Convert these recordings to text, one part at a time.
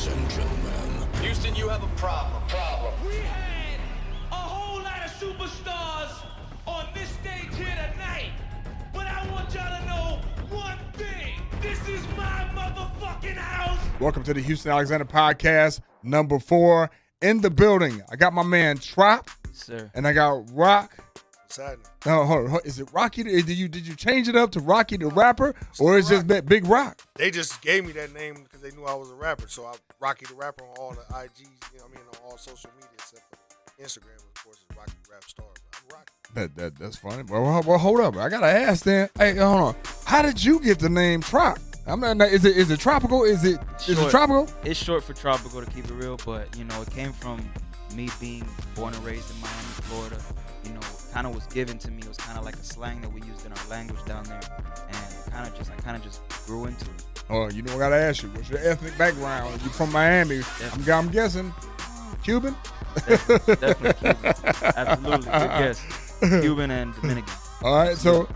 Ladies and gentlemen. Houston, you have a problem. We had a whole lot of superstars on this stage here tonight. But I want y'all to know one thing. This is my motherfucking house. Welcome to the Houston Alexander Podcast, number 4. In the building, I got my man Trop, sir, and I got Rock. What's happening? No, hold on. Is it Rocky? Did you change it up to Rocky the rapper, or is it just Big Rock? They just gave me that name because they knew I was a rapper. So I Rocky the Rapper on all the IGs, you know what I mean, on all social media except for Instagram, of course, is Rocky the Rap Star. But I'm Rocky. That's funny. Well, hold up. I gotta ask then. Hey, hold on. How did you get the name Trop? I'm not. Is it tropical? Is it tropical? It's short for tropical, to keep it real, but you know, it came from me being born and raised in Miami, Florida. You know, kind of was given to me. It was kind of like a slang that we used in our language down there, and I kind of just grew into it. Oh, you know, I gotta ask you. What's your ethnic background? You from Miami? I'm guessing Cuban. Definitely Cuban. Absolutely, good guess. Cuban and Dominican. All right, so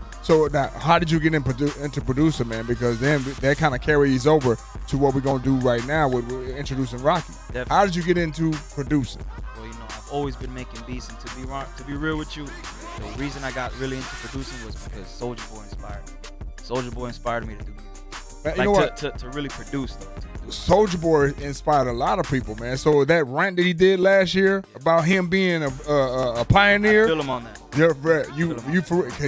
now, how did you get into producer, man? Because then that kind of carries over to what we're gonna do right now with introducing Rocky. Definitely. How did you get into producing? Well, you know, I've always been making beats, and to be real with you, the reason I got really into producing was because Soulja Boy inspired me. Soulja Boy inspired me to do music. Man, like you know what? To really produce though. Soulja Boy inspired a lot of people, man. So that rant that he did last year about him being a pioneer. I feel him on that.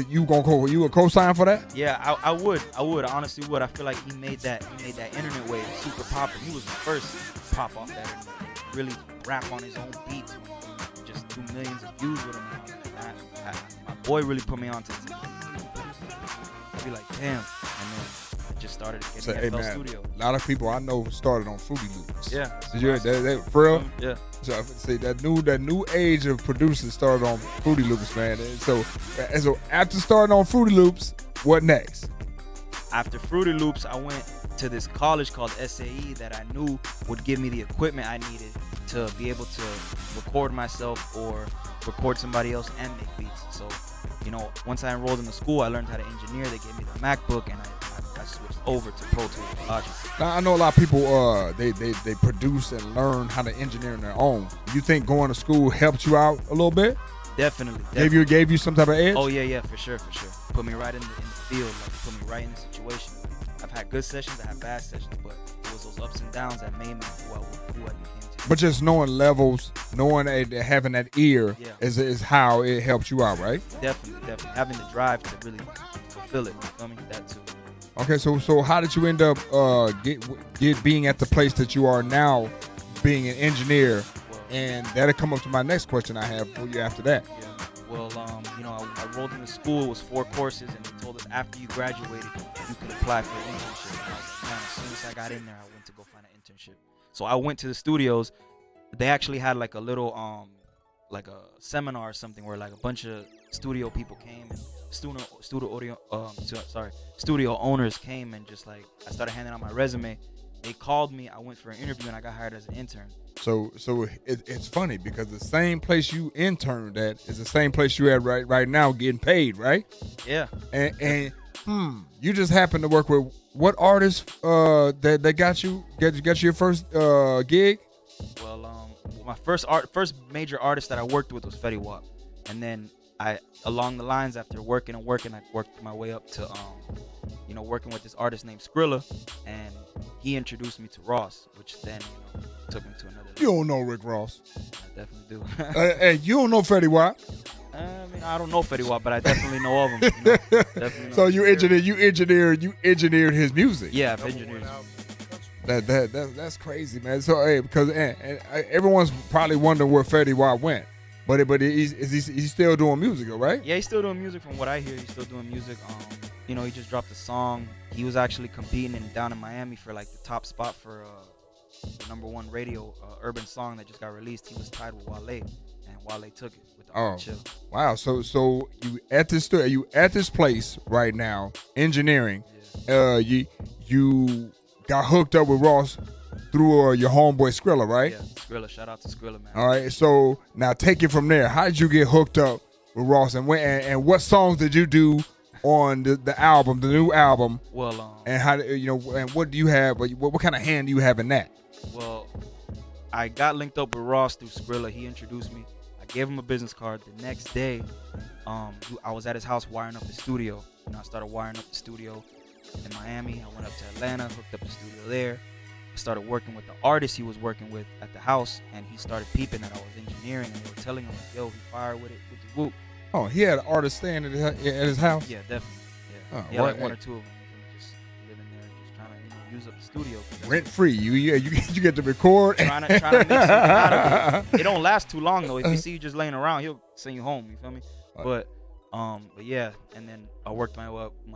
You a co-sign for that? Yeah, I would. I honestly would. I feel like he made that internet wave super popular. He was the first to pop off that internet, really rap on his own beats, and just do millions of views with him. My boy really put me onto it. I'd be like, damn, and then I just started getting FL Studio. A lot of people I know started on Fruity Loops. Yeah. Did you that for real? Yeah. So I say that new age of producers started on Fruity Loops, man. And so after starting on Fruity Loops, what next? After Fruity Loops, I went to this college called SAE that I knew would give me the equipment I needed to be able to record myself or record somebody else and make beats. So, you know, once I enrolled in the school, I learned how to engineer. They gave me the MacBook, and I switched over to Pro Tools and Logic. Now, I know a lot of people, they produce and learn how to engineer on their own. You think going to school helped you out a little bit? Definitely. Gave you some type of edge? Oh, yeah, for sure. Put me right in the field, like put me right in the situation. I've had good sessions, I had bad sessions, but it was those ups and downs that made me who I became today. But just knowing levels, having that ear is how it helps you out, right? Definitely. Having the drive to really fulfill it, you feel me? That too. Okay, so how did you end up being at the place that you are now, being an engineer? And that'll come up to my next question I have for you after that. Yeah. Well, you know, I rolled into school. It was 4 courses, and they told us after you graduated, you could apply for an internship. And I was like, man, as soon as I got in there, I went to go find an internship. So I went to the studios. They actually had like a little, like a seminar or something where like a bunch of studio people came and studio owners came, and just like I started handing out my resume. They called me. I went for an interview, and I got hired as an intern. So it's funny because the same place you interned at is the same place you at right now getting paid, right? Yeah. And you just happen to work with what artists that got you your first gig? Well, my first major artist that I worked with was Fetty Wap, and then along the lines after working, I worked my way up to you know, working with this artist named Skrilla, and he introduced me to Ross, which then, you know, took me to another level. You don't know Rick Ross. I definitely do. Hey, you don't know Fetty Wap. I mean, I don't know Fetty Wap, but I definitely know of him. You know, definitely know So him. you engineered his music. Yeah, I've engineered. That's crazy, man. So hey, because everyone's probably wondering where Fetty Wap went, but he's still doing music, right? Yeah, he's still doing music. From what I hear, he's still doing music. You know, he just dropped a song. He was actually competing down in Miami for like the top spot for the #1 radio urban song that just got released. He was tied with Wale, and Wale took it with the Chill. Wow. So you at this place right now engineering? Yeah. You got hooked up with Ross through your homeboy Skrilla, right? Yeah, Skrilla. Shout out to Skrilla, man. All right. So now take it from there. How did you get hooked up with Ross, and what songs did you do on the album, the new album? Well, and how and what do you have? What kind of hand do you have in that? Well, I got linked up with Ross through Skrilla. He introduced me. I gave him a business card. The next day, I was at his house wiring up the studio. I started wiring up the studio in Miami. I went up to Atlanta, hooked up the studio there. I started working with the artist he was working with at the house, and he started peeping that I was engineering, and they were telling him, like, yo, he fired with it, with the whoop. Oh, he had an artist staying at his house? Yeah, definitely. Yeah, Oh, he had like right. one or two of them. Just living there, just trying to use up the studio. Rent free. You get to record. Trying to make something out of it. It don't last too long though. If you see you just laying around, he'll send you home. You feel me? But yeah, and then I worked my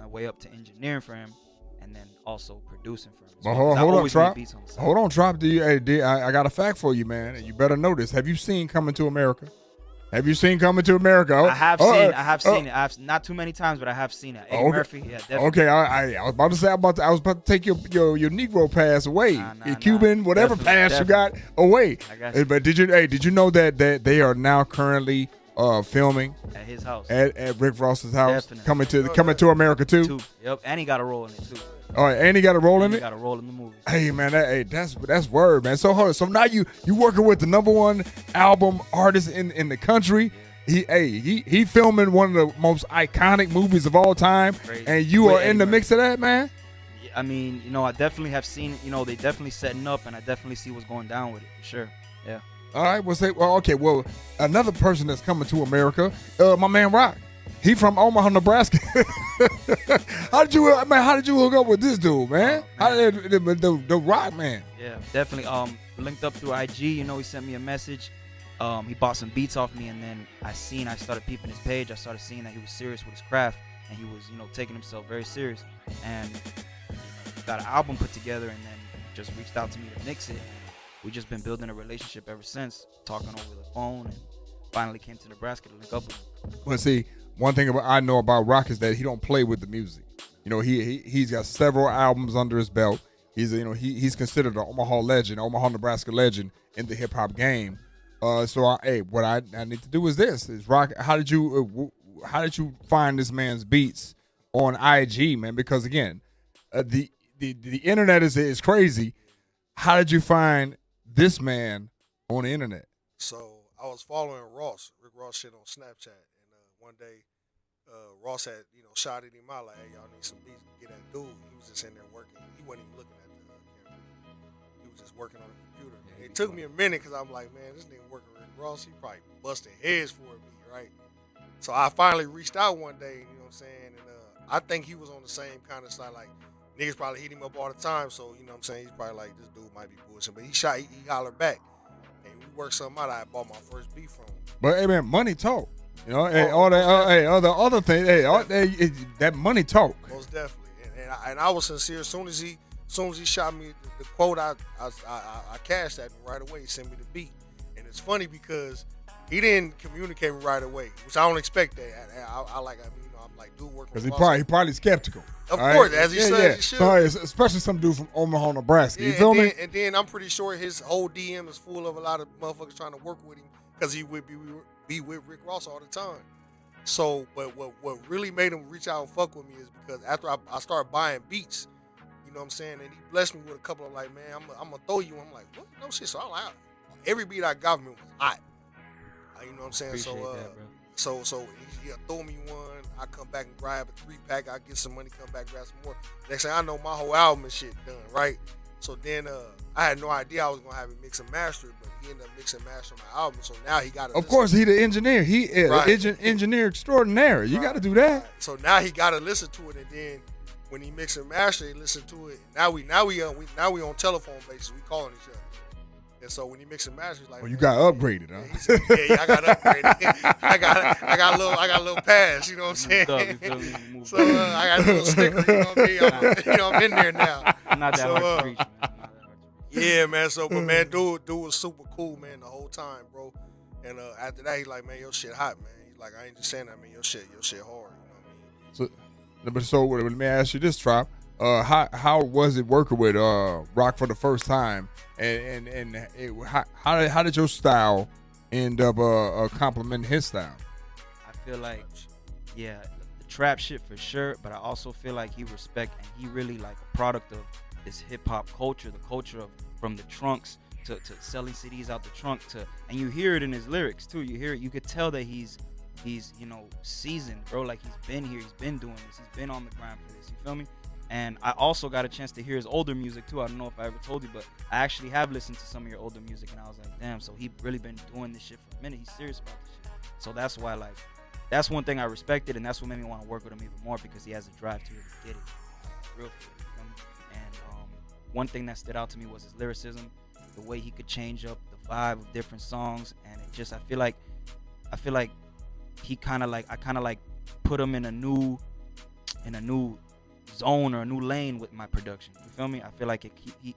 way up to engineering for him, and then also producing for him. Well, hold on, Trop. Hold on, Trop. I I got a fact for you, man. You better know this. Have you seen Coming to America? Have you seen Coming to America? I have seen it. I've not too many times, but I have seen it. Eddie Murphy, yeah, definitely. Okay, I was about to say I was about to take your Negro pass away, your Cuban whatever pass you got away. I got you. But did you know that they are now currently filming at his house at Rick Ross's house? Definitely. Coming to America too. Yep, and he got a role in it too. All right, and he got a role in it. He got a role in the movie. Hey man, that's word, man. So now you working with the #1 album artist in the country. He filming one of the most iconic movies of all time. Crazy. And you are in the mix of that, man. Yeah, I mean, I definitely have seen. They definitely setting up, and I definitely see what's going down with it for sure. Yeah. All right, well, another person that's coming to America, my man Rock. He from Omaha, Nebraska. How did you hook up with this dude, man? Oh, man. How did the Rock man? Yeah, definitely. Linked up through IG. He sent me a message. He bought some beats off me, and then I started peeping his page. I started seeing that he was serious with his craft, and he was, taking himself very serious. And got an album put together, and then just reached out to me to mix it. We just been building a relationship ever since, talking over the phone, and finally came to Nebraska to link up with him. Well, see, one thing I know about Rock is that he don't play with the music. He's got several albums under his belt. He's considered an Omaha legend, Omaha, Nebraska legend in the hip hop game. So what I need to do is this: Rock. How did you find this man's beats on IG, man? Because again, the internet is crazy. How did you find this man on the internet? So I was following Rick Ross shit on Snapchat, and one day Ross had shouted him out like, "Hey, y'all need some beats, get that dude." He was just in there working. He wasn't even looking at the camera. He was just working on the computer. It took me a minute because I'm like, man, this nigga working with Rick Ross. He probably busting heads for me, right? So I finally reached out one day, you know what I'm saying, and I think he was on the same kind of side, like niggas probably hit him up all the time. So you know what I'm saying, he's probably like, this dude might be bullshit, but he hollered back. We worked something out. I bought my first beat from him. But hey, man, money talk. All that, other things. That money talk. Most definitely. And I was sincere. As soon as he shot me the quote, I cashed that right away. He sent me the beat. And it's funny because he didn't communicate right away, which I don't expect that. I'm like, dude, working. Because he probably skeptical. Of course, as he said, he should. So, especially some dude from Omaha, Nebraska. You feel me? And then I'm pretty sure his whole DM is full of a lot of motherfuckers trying to work with him because he would be with Rick Ross all the time. So, but what really made him reach out and fuck with me is because after I started buying beats, you know what I'm saying, and he blessed me with a couple of like, man, I'm gonna throw you. I'm like, what? No shit. So every beat I got from him was hot. You know what I'm saying? Appreciate that, bro. So he'll throw me one. I come back and grab a 3-pack. I get some money, come back, grab some more. Next thing I know, my whole album and shit done, right? So then I had no idea I was gonna have it mix and master, but he ended up mixing and mastering my album. So now he got to. Of course, he the engineer. He is engineer extraordinaire. You got to do that. Right. So now he got to listen to it, and then when he mix and master, he listen to it. Now we on telephone basis. We calling each other. And so when he mix and master, he's like, "Oh, you got upgraded, huh?" He said, yeah, I got upgraded. I got a little pass. You know what I'm saying? So I got a little sticker. You know what I mean? I'm in there now. Not that hard to reach, man. Yeah, man. So, but man, dude was super cool, man, the whole time, bro. And after that, he's like, man, your shit hot, man. He's like, I ain't just saying that, man. Your shit hard. You know what I mean? So let me ask you this, Trop. How was it working with Rock for the first time, and how did your style end up complementing his style? I feel like, yeah, the trap shit for sure, but I also feel like he respect and he really like a product of this hip hop culture, the culture of from the trunks to selling CDs out the trunk and you hear it in his lyrics too. You hear it. You could tell that he's seasoned, bro. Like he's been here. He's been doing this. He's been on the grind for this. You feel me? And I also got a chance to hear his older music too. I don't know if I ever told you, but I actually have listened to some of your older music, and I was like, damn. So he really been doing this shit for a minute. He's serious about this shit. So that's why, like, that's one thing I respected, and that's what made me want to work with him even more because he has a drive to really get it, real for it. You feel me? And one thing that stood out to me was his lyricism, the way he could change up the vibe of different songs, and it just I feel like he kind of like put him in a new zone or a new lane with my production. You feel me? I feel like he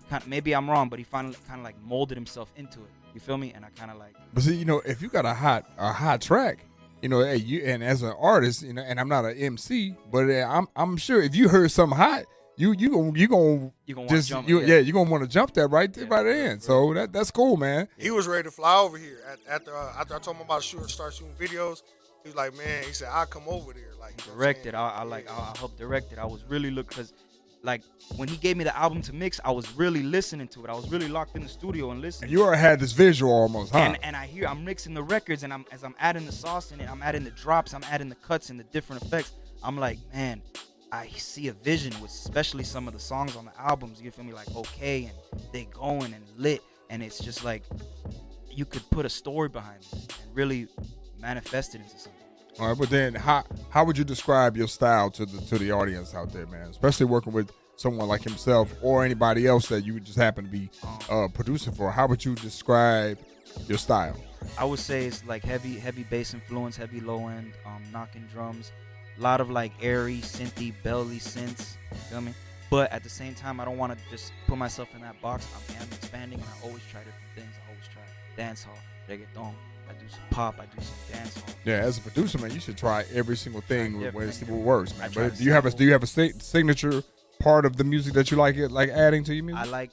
kind of, maybe I'm wrong, but he finally kind of like molded himself into it. You feel me? And I kind of like. But see, if you got a hot track, hey, you, and as an artist, and I'm not an MC, but I'm sure if you heard something hot, you gonna just jump, you're gonna want to jump that right in. So that's cool, man. He was ready to fly over here after I told him about start shooting videos. He was like, man, he said, I'll come over there. Like, directed. I helped direct it. I was really because like when he gave me the album to mix, I was really listening to it. I was really locked in the studio and listening. And you already had this visual almost, huh? And I'm mixing the records, and as I'm adding the sauce in it, I'm adding the drops, I'm adding the cuts and the different effects. I'm like, man, I see a vision with especially some of the songs on the albums. You feel me? Like okay, and they going and lit, and it's just like you could put a story behind it and really manifest it into something. All right, but then how would you describe your style to the audience out there, man? Especially working with someone like himself or anybody else that you just happen to be producing for. How would you describe your style? I would say it's like heavy bass influence, heavy low end, knocking drums, a lot of like airy, synthy, belly synths. You feel me? But at the same time, I don't want to just put myself in that box. I am expanding, and I always try different things. I always try dancehall, reggaeton. I do some pop. I do some dancehall. Yeah, as a producer, man, you should try every single thing when see what works, man. But do you have a signature part of the music that you like adding to your music? I like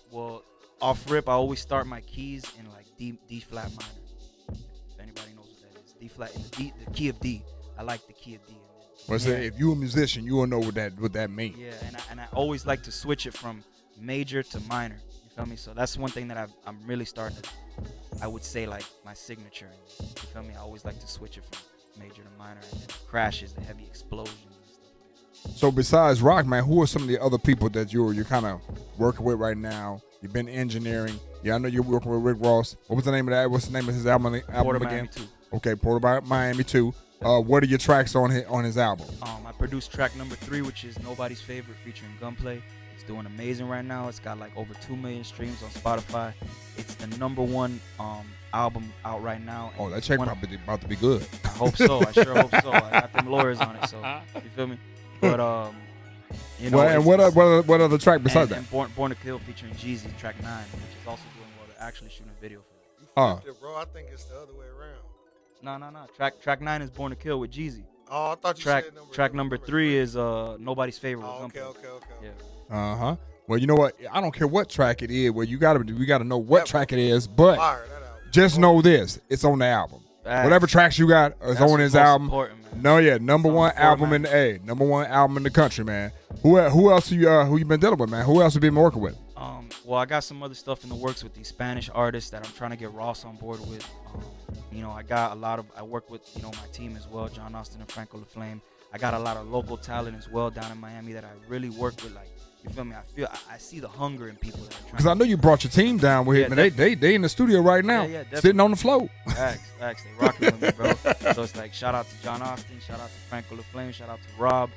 off rip. I always start my keys in like D flat minor. If anybody knows what that is, D flat in the key of D. I like the key of D. Well, say if you're a musician, you will know what that means. Yeah, and I always like to switch it from major to minor. You feel me? So that's one thing that I'm really starting to, I would say, like my signature. You feel me? I always like to switch it from major to minor, and then crashes, the heavy explosions and stuff like that. So besides rock, man, who are some of the other people that you're kind of working with right now? You've been engineering. Yeah, I know you're working with Rick Ross. What was the name of that? What's the name of his album Port of again? Miami 2. Okay, Port of Miami 2. What are your tracks on his album? I produced track number 3, which is Nobody's Favorite, featuring Gunplay. It's doing amazing right now. It's got like over 2 million streams on Spotify. It's the number 1 album out right now. Oh, that check probably about to be good. I hope so. I sure hope so. I got them lawyers on it, so you feel me? But and what other track besides that? And Born to Kill featuring Jeezy, track 9, which is also doing well. They're actually shooting a video for it. You flipped it, bro. I think it's the other way around. No. Track 9 is Born to Kill with Jeezy. Oh, I thought you said number track number 3 is Nobody's Favorite. Oh, with okay. Yeah. Well, you know what? I don't care what track it is. Well, we gotta know what track it is, but just know this: it's on the album. Whatever tracks you got is on his album. Number one album in the country, man. Who else who you been dealing with, man? Who else have you been working with? Well, I got some other stuff in the works with these Spanish artists that I'm trying to get Ross on board with. I work with my team as well, John Austin and Franco LaFlame. I got a lot of local talent as well down in Miami that I really work with. Like, you feel me? I see the hunger in people that are trying. Because I know you brought your team down with him, and they in the studio right now, sitting on the float. Facts, they rocking with me, bro. So it's like, shout out to John Austin, shout out to Franco LaFlame, shout out to Rob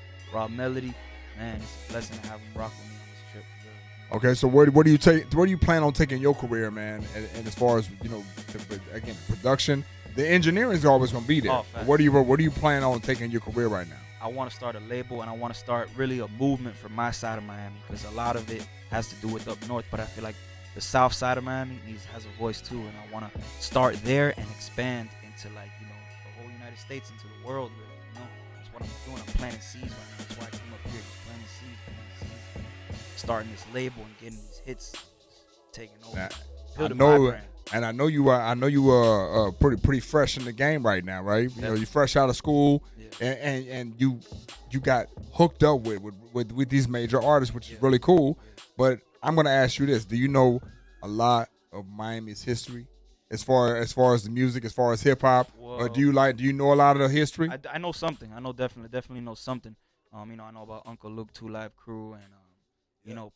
Melody. Man, it's a blessing to have him rock with me on this trip. Okay, so where do you plan on taking your career, man? And as far as again, production, the engineering is always gonna be there. What do you plan on taking your career right now? I want to start a label, and I want to start really a movement for my side of Miami, because a lot of it has to do with up north, but I feel like the south side of Miami has a voice too, and I want to start there and expand into the whole United States, into the world, really. That's what I'm doing. I'm planting seeds right now. That's why I came up here, just planting seeds, starting this label and getting these hits, taking over. Building my brand. And I know you are pretty fresh in the game right now, right? You're fresh out of school, and you got hooked up with these major artists, which is really cool. But I'm gonna ask you this: do you know a lot of Miami's history as far as the music, as far as hip hop? Or Well, do you know a lot of the history? I know something. I know definitely know something. I know about Uncle Luke, Two Live Crew, and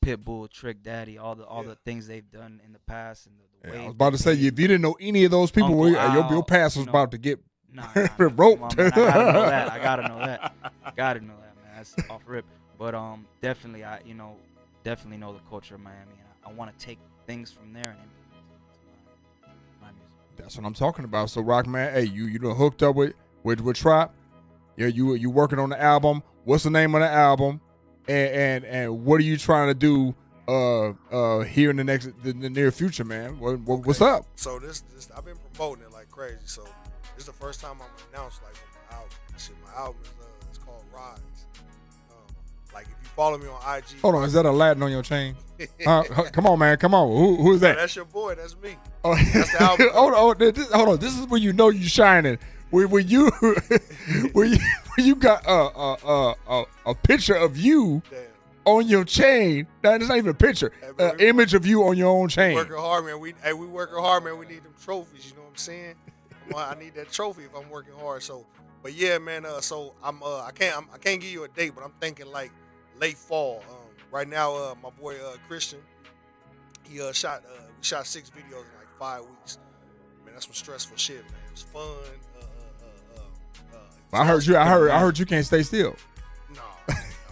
Pitbull, Trick Daddy, all the things they've done in the past, and the Yeah, way I was about to say, they- if you didn't know any of those people, Uncle your Al, past was you know. about to get Nah, roped. come on, man, I gotta know that. I gotta know that. Gotta know that, man. That's off rip. But definitely, definitely know the culture of Miami, and I want to take things from there and implement it into my music. That's what I'm talking about. So, Rock Man, hey, you done hooked up with Trop. Yeah, you working on the album. What's the name of the album? And what are you trying to do here in the near future, man? What's up? So this I've been promoting it like crazy. So this is the first time I'm announced like on my album. Shit, my album is it's called Rise. Like if you follow me on IG. Hold on, is that a Latin on your chain? Come on, man, come on. Who is No, that? that's your boy. That's me. Oh, That's the album. hold on. This is when you know you shining. When you got a picture of you Damn. on your chain. Now it's not even a picture. Hey, bro, Image of you on your own We chain. working hard, man. We working hard, man. We need them trophies. You know what I'm saying? I need that trophy if I'm working hard. So, but yeah, man. So I can't give you a date, but I'm thinking like late fall. Right now, my boy Christian, he we shot 6 videos in like 5 weeks. Man, that's some stressful shit, man. It was fun. I heard you can't stay still. No,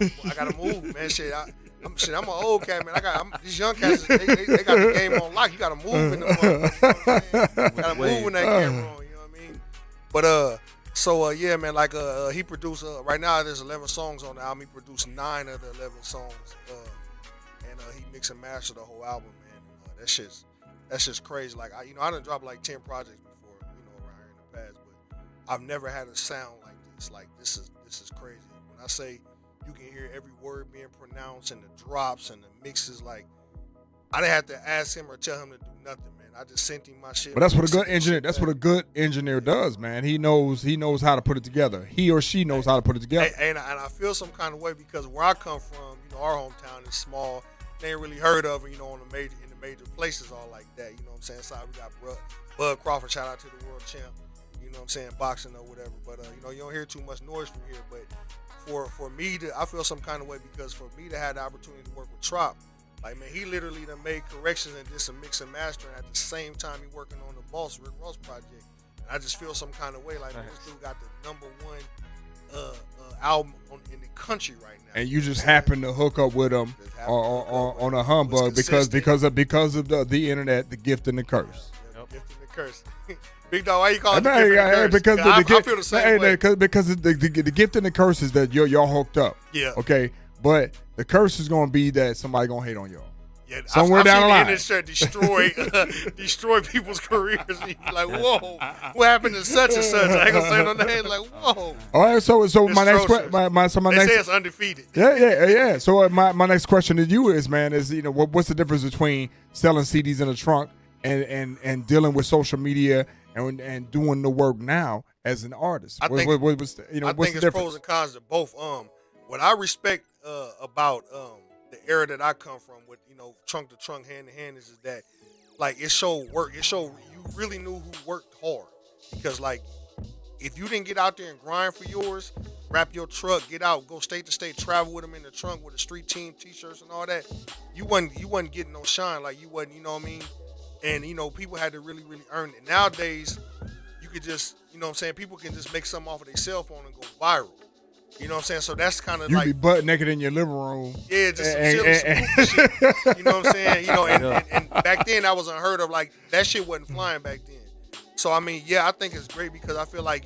I gotta move, man. Shit, I'm an old cat, man. These young cats, they got the game on lock. You gotta move in the motherfucker. You gotta move when that camera on. You know what I mean? But yeah, man. Like he produced. Right now, there's 11 songs on the album. He produced 9 of the 11 songs, and he mixed and mastered the whole album, man. That's just crazy. Like I done dropped like 10 projects before, around here in the past, but I've never had a sound like this. Like this is crazy. When I say you can hear every word being pronounced and the drops and the mixes, like I didn't have to ask him or tell him to do nothing, man. I just sent him my shit. But that's what a good engineer. That's what a good engineer does, man. He knows how to put it together. He or she knows how to put it together. And I feel some kind of way because where I come from, our hometown is small. They ain't really heard of it, in the major places all like that. You know what I'm saying? So we got Bud Crawford, shout out to the world champ. You know what I'm saying? Boxing or whatever. But you don't hear too much noise from here. But for me I feel some kind of way because for me to have the opportunity to work with Trop, like man, he literally done made corrections and did some mix and mastering at the same time he working on the Boss Rick Ross project. And I just feel some kind of way like man, this dude got the #1 album in the country right now. And you just happen to hook up with him on a humbug because of the internet, the gift and the curse. Yep. Gift and the curse. Big dog, why you calling it Hey, the gift and the curse? I feel the same way. Because the gift and the curse is that y'all hooked up. Yeah. Okay. But the curse is gonna be that somebody gonna hate on y'all. Yeah, somewhere down the line. I've seen the internet destroy people's careers. And you be like, whoa, what happened to such and such? I ain't gonna say no name. Like, whoa. All right, so my next question, they say it's undefeated. Yeah. So my next question to you is, man, what's the difference between selling CDs in a trunk and dealing with social media and doing the work now as an artist? I think what's the it's difference? pros and cons to both. What I respect about the era that I come from with trunk to trunk, hand to hand is that like it showed work. It showed you really knew who worked hard because like if you didn't get out there and grind for yours, wrap your truck, get out, go state to state, travel with them in the trunk with the street team t-shirts and all that, you wasn't getting no shine. Like you wasn't, you know what I mean? And people had to really earn it. Nowadays, you could just, you know what I'm saying, people can just make something off of their cell phone and go viral. You know what I'm saying? So that's kind of You like be butt naked in your living room. yeah, just some goofy shit. You know what I'm saying? And back then that was unheard of. Like that shit wasn't flying back then. So I mean, yeah, I think it's great because I feel like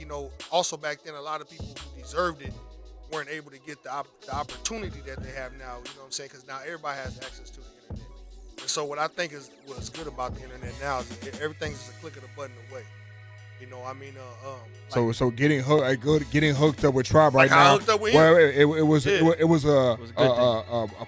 also back then a lot of people who deserved it weren't able to get the opportunity that they have now. You know what I'm saying? Because now everybody has access to the internet. And so what I think is what's good about the internet now is everything's just a click of the button away. So getting hooked up with Trop right like how I now. hooked up with Well, him. it was a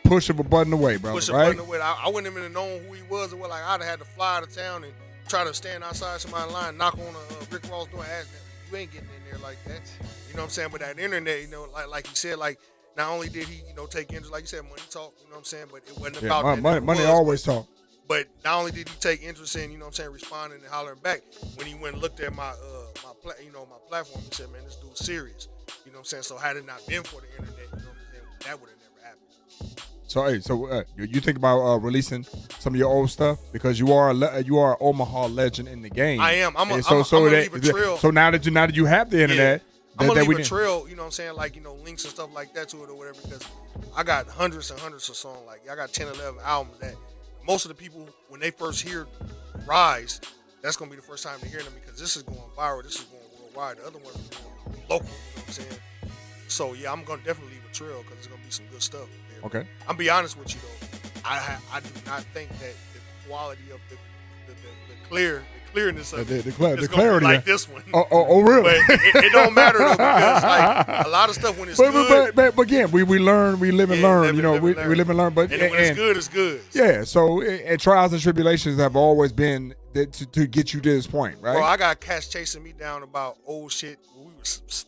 push of a button away, brother. Push a right? button away. I wouldn't even have known who he was, and like I'd have had to fly out of town and try to stand outside somebody's line, knock on a Rick Ross door, and ask them, you ain't getting in there like that. You know what I'm saying? But that internet, like you said, like not only did he, take interest, like you said, money talk. You know what I'm saying? But it wasn't about that. Money always talk. But not only did he take interest in, responding and hollering back, when he went and looked at my my platform, he said, man, this dude's serious. You know what I'm saying? So had it not been for the internet, you know what I'm saying, that would have never happened. So you think about releasing some of your old stuff because you are an Omaha legend in the game. I am. I'm gonna leave a trail. So now that you have the internet, I'm gonna leave a trail. You know what I'm saying? Like links and stuff like that to it or whatever. Because I got hundreds and hundreds of songs. Like I got 10, 11 albums that most of the people when they first hear Rise, that's gonna be the first time they hear them because this is going viral. This is going worldwide. The other ones are going local. You know what I'm saying? So yeah, I'm gonna definitely leave a trail because there's gonna be some good stuff there. Okay. I'm be honest with you though. I do not think that the quality of the clearness of it is clarity be like this one. Oh, really? But it don't matter though because like a lot of stuff when it's good. But again, we learn, we live and learn. We live and learn. But and when it's good, it's good. Yeah. So and trials and tribulations have always been to get you to this point, right? Bro, I got cats chasing me down about old shit. We were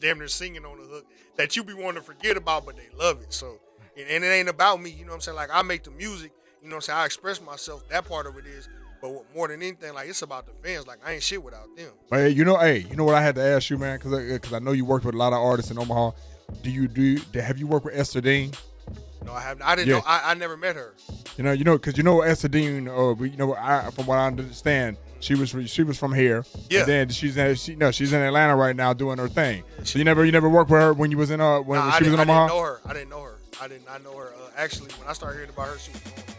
damn near singing on the hook that you be wanting to forget about, but they love it. So and it ain't about me. You know what I'm saying? Like I make the music. You know what I'm saying? I express myself. That part of it is. But more than anything, like it's about the fans. Like I ain't shit without them. But you know what I had to ask you, man, because I know you worked with a lot of artists in Omaha. Have you worked with Esther Dean? No, I haven't. I didn't know. I never met her. Because Esther Dean. From what I understand, she was from here. Yeah. And then she's in Atlanta right now doing her thing. So you never worked with her when you was in when she was in Omaha. I didn't know her. I did not know her. Actually, when I started hearing about her, she was gone already.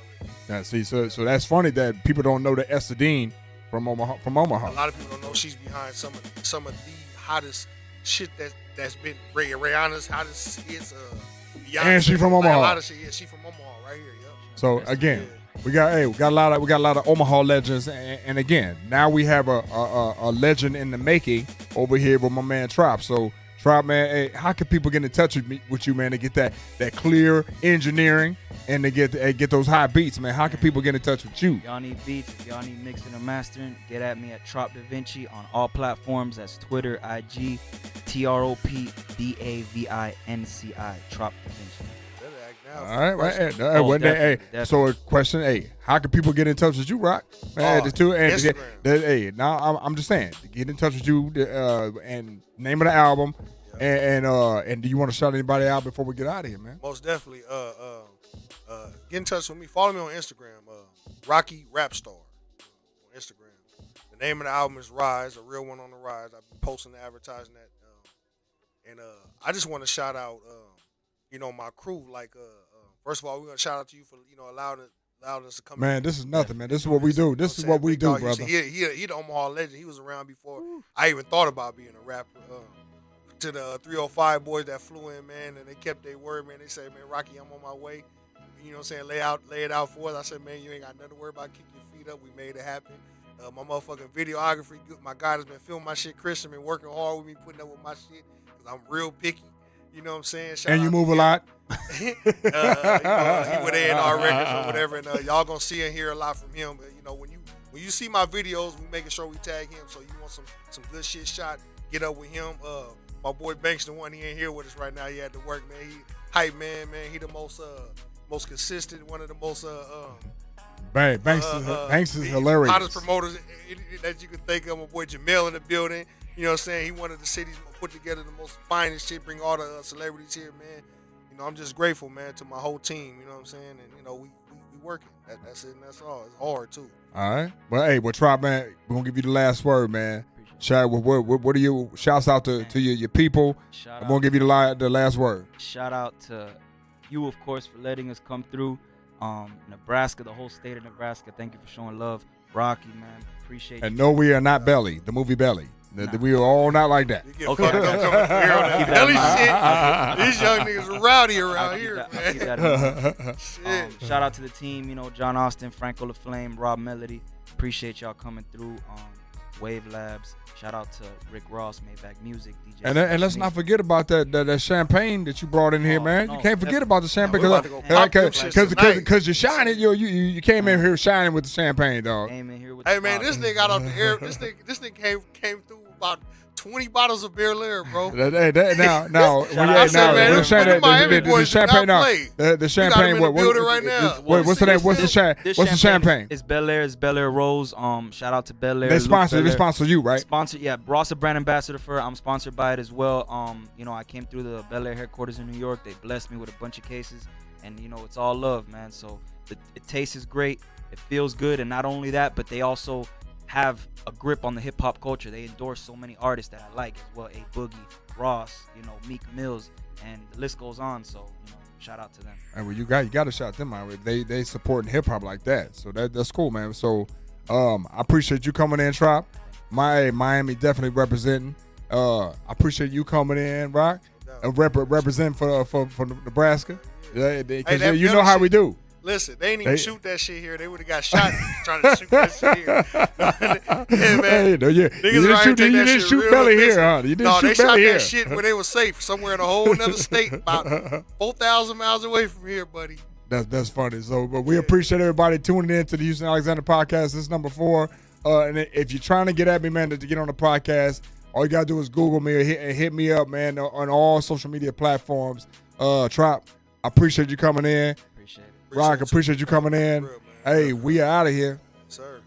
Yeah, see, so that's funny that people don't know the Esther Dean from Omaha. A lot of people don't know she's behind some of the hottest shit that's been Rihanna's hottest hits. Beyonce, and she from Omaha. A lot of shit. Yeah, she from Omaha right here. Yep. So again, we got a lot of Omaha legends, and again, now we have a legend in the making over here with my man Trop. So Trop, man, hey, how can people get in touch with you, man, to get that clear engineering and to get those high beats, man? How can people get in touch with you? Y'all need beats, if y'all need mixing or mastering, get at me at Trop Da Vinci on all platforms. That's Twitter, IG, TROPDAVINCI, Trop Da Vinci. All right. So a question, how can people get in touch with you, Rock? Instagram. Now I'm just saying, to get in touch with you and name of the album, and do you want to shout anybody out before we get out of here, man? Most definitely. Get in touch with me. Follow me on Instagram, Rocky Rap Star on Instagram. The name of the album is Rise, a real one on the rise. I've been posting and advertising that, and I just want to shout out. My crew, first of all, we're going to shout out to you for, allowing us to come in. Man, this is nothing, man. This is what we do. This is what we do, brother. He the Omaha legend. He was around before I even thought about being a rapper. To the 305 boys that flew in, man, and they kept their word, man. They said, man, Rocky, I'm on my way. You know what I'm saying? Lay it out for us. I said, man, you ain't got nothing to worry about. Kick your feet up. We made it happen. My motherfucking videography, my guy that's been filming my shit, Christian, been working hard with me, putting up with my shit, because I'm real picky. You know what I'm saying? And you move a lot. He with A&R Records or whatever, and y'all gonna see and hear a lot from him. But, when you see my videos, we making sure we tag him. So you want some good shit shot, get up with him. My boy Banks, the one he ain't here with us right now. He had to work, man. He hype man. He the most consistent, one of the most Banks is hilarious. Hottest promoters that you could think of. My boy Jamel in the building. You know what I'm saying? He one of the cities put together the most finest shit, bring all the celebrities here, man. I'm just grateful, man, to my whole team. You know what I'm saying? And, we working. That's it, and that's all. It's hard, too. All right. Well, Trop, man, we're going to give you the last word, man. Shout, what are you, shouts out to your people. I'm going to give you the last word. Shout out to you, of course, for letting us come through. Nebraska, the whole state of Nebraska, thank you for showing love. Rocky, man, appreciate you. And no, we are not Belly, the movie Belly. We are all not like that. Okay. Belly shit. These young niggas are rowdy around here, man. Shout out to the team, John Austin, Franco LaFlame, Rob Melody. Appreciate y'all coming through. Wave Labs. Shout out to Rick Ross, Maybach Music, DJ. And let's not forget about that champagne that you brought in here, man. You can't forget about the champagne because you're shining. You came in here shining with the champagne, dog. Came in here with hey man, this nigga got off the air. This nigga came through about 20 bottles of Beer Lair, bro. Now, I said, man, the Miami boys do not play. The You champagne. got 'em in the building right now. What's the name? What's the champagne? It's Bel Air. It's Bel Air Rose. Shout out to Bel Air. They sponsor you, right? Sponsor, yeah. Ross a brand ambassador for it. I'm sponsored by it as well. I came through the Bel Air headquarters in New York. They blessed me with a bunch of cases, and it's all love, man. So it tastes great. It feels good, and not only that, but they also have a grip on the hip hop culture. They endorse so many artists that I like as well. A Boogie, Ross, Meek Mills, and the list goes on. So shout out to them. And well, you got to shout them out. They supporting hip hop like that. So that's cool, man. So I appreciate you coming in, Trop. Miami definitely representing. I appreciate you coming in, Rock, and representing for Nebraska. Yeah, because you know how we do. Listen, they ain't even shoot that shit here. They would have got shot trying to shoot that shit here. Yeah, man. You didn't shoot Belly here, huh? You didn't shoot Belly here. They shot that shit where they were safe, somewhere in a whole other state, about 4,000 miles away from here, buddy. That's funny. So, but we appreciate everybody tuning in to the Houston Alexander podcast. This is number 4. And if you're trying to get at me, man, to get on the podcast, all you gotta do is Google me or hit me up, man, on all social media platforms. Trop, I appreciate you coming in. Appreciate it. Rock, appreciate you coming in. Real, hey, we are out of here. Sir.